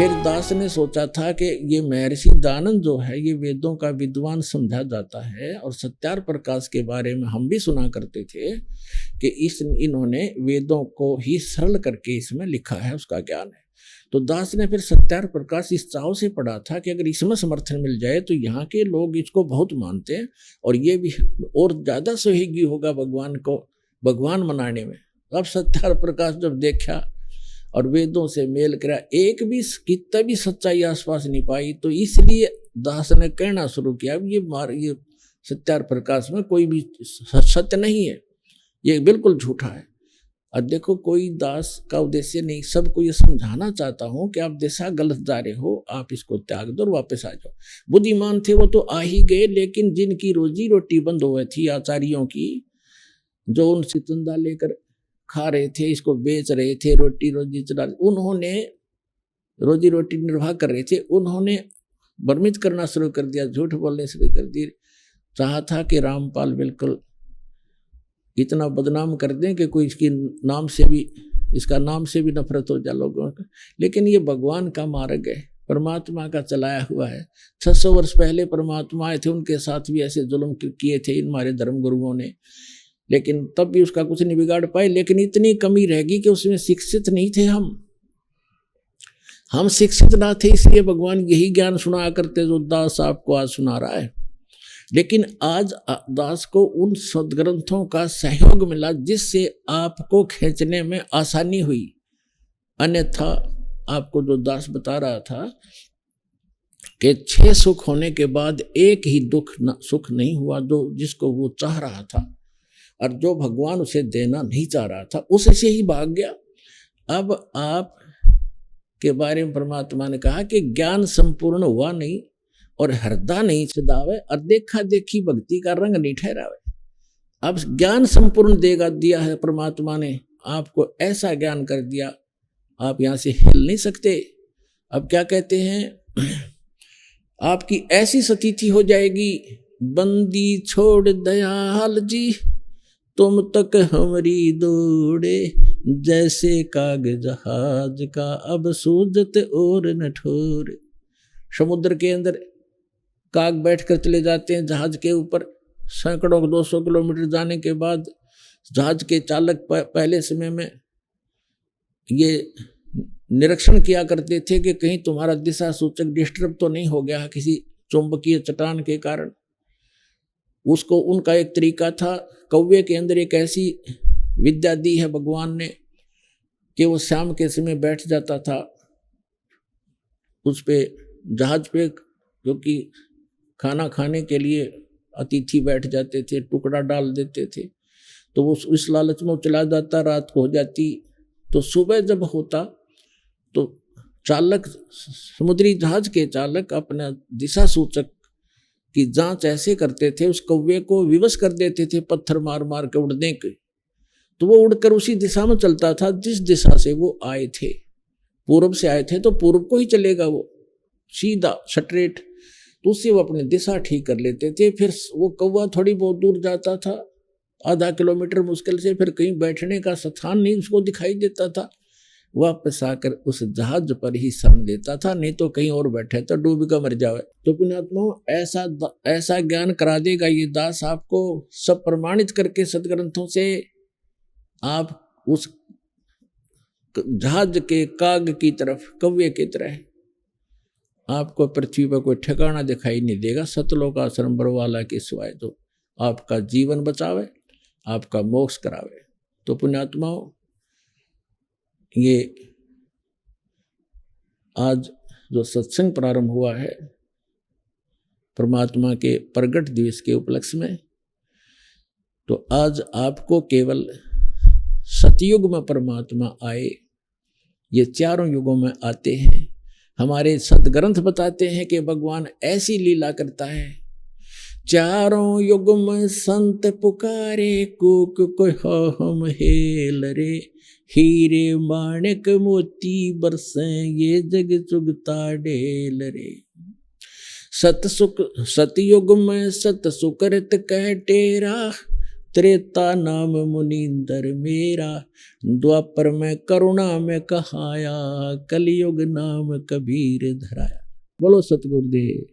फिर दास ने सोचा था कि ये महर्षि दानंद जो है ये वेदों का विद्वान समझा जाता है, और सत्यार प्रकाश के बारे में हम भी सुना करते थे कि इन्होंने वेदों को ही सरल करके इसमें लिखा है, उसका ज्ञान है। तो दास ने फिर सत्यार प्रकाश इस चाव से पढ़ा था कि अगर इसमें समर्थन मिल जाए तो यहाँ के लोग इसको बहुत मानते हैं और ये भी और ज्यादा सहयोगी होगा भगवान को भगवान मनाने में। अब सत्यार प्रकाश जब देखा और वेदों से मेल करा, एक भी कितना भी सच्चाई आसपास नहीं पाई, तो इसलिए दास ने कहना शुरू किया ये सत्यार प्रकाश में कोई भी सत्य नहीं है, ये बिल्कुल झूठा है। और देखो कोई दास का उद्देश्य नहीं, सबको ये समझाना चाहता हूं कि आप दिशा गलत जा रहे हो, आप इसको त्याग दो और वापस आ जाओ। बुद्धिमान थे वो तो आ ही गए, लेकिन जिनकी रोजी रोटी बंद हो गई थी आचार्यों की, जो उनसे चंदा लेकर खा रहे थे, इसको बेच रहे थे, रोटी रोजी चला, उन्होंने रोजी रोटी निर्वाह कर रहे थे, उन्होंने भ्रमित करना शुरू कर दिया, झूठ बोलने शुरू कर दिए। चाहा था कि रामपाल बिल्कुल इतना बदनाम कर दें कि कोई इसका नाम से भी नफरत हो जाए लोगों का, लेकिन ये भगवान का मार्ग है, परमात्मा का चलाया हुआ है। 600 वर्ष पहले परमात्मा आए थे, उनके साथ भी ऐसे जुल्म किए थे इन हमारे धर्म गुरुओं ने, लेकिन तब भी उसका कुछ नहीं बिगाड़ पाए। लेकिन इतनी कमी रहेगी कि उसमें शिक्षित नहीं थे हम शिक्षित ना थे, इसलिए भगवान यही ज्ञान सुनाया करते जो दास आपको आज सुना रहा है। लेकिन आज दास को उन सदग्रंथों का सहयोग मिला जिससे आपको खींचने में आसानी हुई। अन्यथा आपको जो दास बता रहा था कि 6 सुख होने के बाद एक ही सुख नहीं हुआ जो जिसको वो चाह रहा था, और जो भगवान उसे देना नहीं चाह रहा था उससे ही भाग गया। अब आप के बारे में परमात्मा ने कहा कि ज्ञान संपूर्ण हुआ नहीं और हृदय नहीं सदावे, और देखा देखी भक्ति का रंग नहीं ठहरावे। अब ज्ञान संपूर्ण दिया है परमात्मा ने, आपको ऐसा ज्ञान कर दिया आप यहां से हिल नहीं सकते। अब क्या कहते हैं, आपकी ऐसी स्थिति हो जाएगी, बंदी छोड़ दयाल जी तुम तक हमारी दौड़े, जैसे काग जहाज का अब सूजत और न ठोर। समुद्र के अंदर काग बैठ कर चले जाते हैं जहाज के ऊपर, सैकड़ों 200 किलोमीटर जाने के बाद जहाज के चालक पहले समय में ये निरीक्षण किया करते थे कि कहीं तुम्हारा दिशा सूचक डिस्टर्ब तो नहीं हो गया किसी चुंबकीय चट्टान के कारण। उसको उनका एक तरीका था, कौवे के अंदर एक ऐसी विद्या दी है भगवान ने कि वो शाम के समय बैठ जाता था उस पे जहाज पे, क्योंकि खाना खाने के लिए अतिथि बैठ जाते थे, टुकड़ा डाल देते थे, तो वो इस लालच में चला जाता, रात को हो जाती, तो सुबह जब होता तो चालक, समुद्री जहाज के चालक अपना दिशा सूचक की जांच ऐसे करते थे, उस कौवे को विवश कर देते थे पत्थर मार मार के उड़ने के, तो वो उड़कर उसी दिशा में चलता था जिस दिशा से वो आए थे। पूर्व से आए थे तो पूर्व को ही चलेगा वो सीधा स्ट्रेट, तो उससे वो अपनी दिशा ठीक कर लेते थे। फिर वो कौवा थोड़ी बहुत दूर जाता था, आधा किलोमीटर मुश्किल से, फिर कहीं बैठने का स्थान नहीं उसको दिखाई देता था, वापस आकर उस जहाज पर ही शरण लेता था, नहीं तो कहीं और बैठे तो डूब कर मर जावे। तो पुण्यात्मा ऐसा ज्ञान करा देगा ये दास आपको, सब प्रमाणित करके सदग्रंथों से। आप उस जहाज के काग की तरफ, कौवे की तरह, आपको पृथ्वी पर कोई ठिकाना दिखाई नहीं देगा सतलोक आश्रम बरवाला के सिवाय, तो आपका जीवन बचावे, आपका मोक्ष करावे। तो पुण्यात्माओं, ये आज जो सत्संग प्रारंभ हुआ है परमात्मा के प्रगट दिवस के उपलक्ष्य में, तो आज आपको केवल सतयुग में परमात्मा आए, ये चारों युगों में आते हैं। हमारे सदग्रंथ बताते हैं कि भगवान ऐसी लीला करता है, चारों युग में संत पुकारे, कूक को हम हेल रे, हीरे माणिक मोती बरसे, ये जग चुगता ढेल रे। सतयुग में सत सुकृत कह टेरा, त्रेता नाम मुनींदर मेरा, द्वापर में करुणा में कहाया, कलयुग नाम कबीर धराया। बोलो सतगुरुदेव।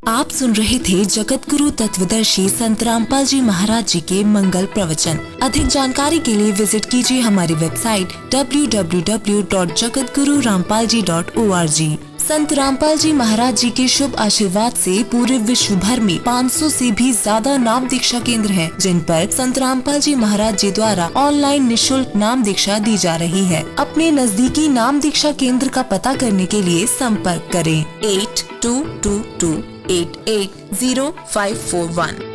आप सुन रहे थे जगत गुरु तत्वदर्शी संत रामपाल जी महाराज जी के मंगल प्रवचन। अधिक जानकारी के लिए विजिट कीजिए हमारी वेबसाइट www.jagatgururampalji.org। संत रामपाल जी महाराज जी के शुभ आशीर्वाद से पूरे विश्व भर में 500 से भी ज्यादा नाम दीक्षा केंद्र हैं, जिन पर संत रामपाल जी महाराज जी द्वारा ऑनलाइन निशुल्क नाम दीक्षा दी जा रही है। अपने नजदीकी नाम दीक्षा केंद्र का पता करने के लिए संपर्क करें 8222880541।